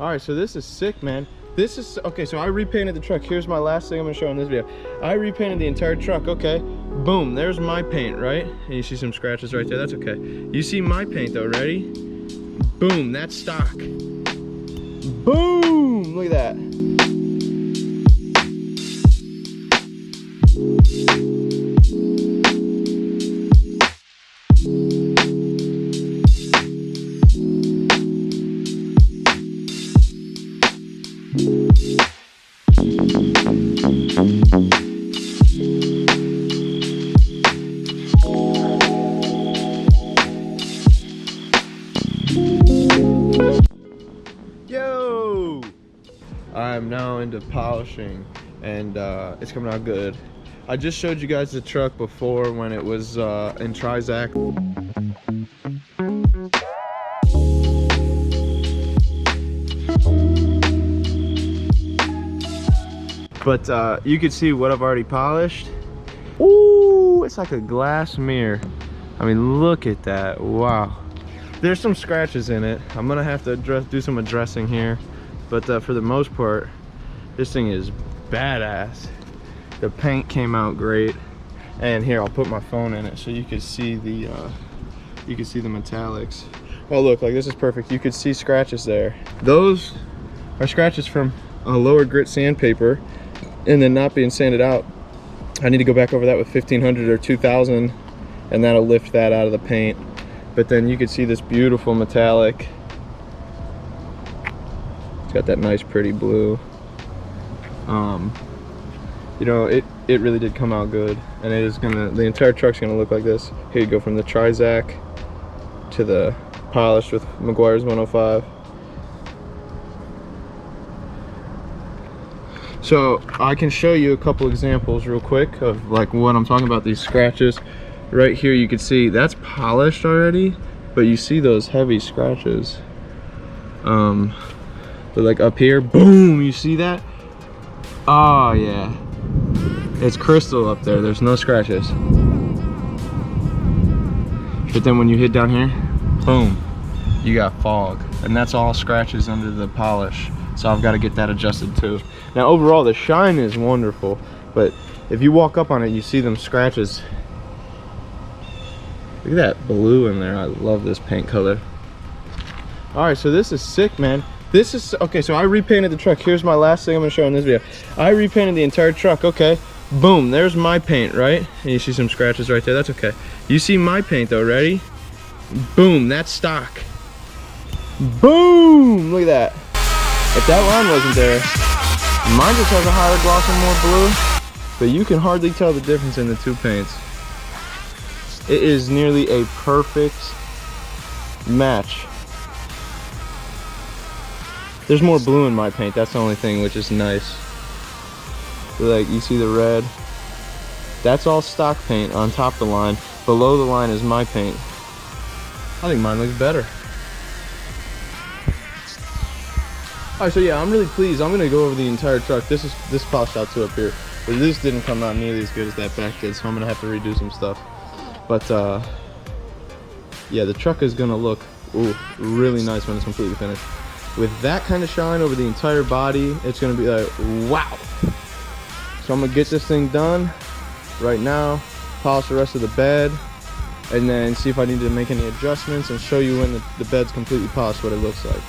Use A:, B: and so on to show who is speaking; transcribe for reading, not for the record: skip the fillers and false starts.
A: All right, so this is sick, man. This is, okay, so I repainted the truck. Here's my last thing I'm gonna show in this video. I repainted the entire truck, okay? Boom, there's my paint, right? And you see some scratches right there, that's okay. You see my paint though, ready? Boom, that's stock. Boom, look at that. Yo! I'm now into polishing and it's coming out good. I just showed you guys the truck before when it was in Trizac. But you can see what I've already polished. Ooh, it's like a glass mirror. I mean, look at that, wow. There's some scratches in it. I'm gonna have to do some addressing here. But for the most part, this thing is badass. The paint came out great. And here, I'll put my phone in it so you can see the metallics. Oh look, like this is perfect. You could see scratches there. Those are scratches from a lower grit sandpaper and then not being sanded out. I need to go back over that with 1500 or 2000 and that'll lift that out of the paint. But then you can see this beautiful metallic. It's got that nice pretty blue. You know, it really did come out good, and it is gonna, the entire truck's gonna look like this. Here you go, from the Trizac to the polished with Meguiar's 105. So I can show you a couple examples real quick of like what I'm talking about, these scratches. Right here you can see that's polished already, but you see those heavy scratches. But like up here, boom, you see that? Oh yeah, it's crystal up there, there's no scratches. But then when you hit down here, boom, you got fog, and that's all scratches under the polish. So I've got to get that adjusted too. Now overall the shine is wonderful, but if you walk up on it, you see them scratches. Look at that blue in there. I love this paint color. All right, so this is sick, man. This is, okay, so I repainted the truck. Here's my last thing I'm gonna show in this video. I repainted the entire truck, okay? Boom, there's my paint, right? And you see some scratches right there, that's okay. You see my paint though, ready? Boom, that's stock. Boom, look at that. If that line wasn't there, mine just has a higher gloss and more blue, but you can hardly tell the difference in the two paints. It is nearly a perfect match. There's more blue in my paint, that's the only thing, which is nice. Like, you see the red? That's all stock paint on top of the line. Below the line is my paint. I think mine looks better. Alright, so yeah, I'm really pleased. I'm gonna go over the entire truck. This polished out too up here, but this didn't come out nearly as good as that back did, so I'm gonna have to redo some stuff. But yeah, the truck is gonna look really nice when it's completely finished. With that kind of shine over the entire body, it's gonna be like, wow. So I'm gonna get this thing done right now, polish the rest of the bed, and then see if I need to make any adjustments and show you when the bed's completely polished what it looks like.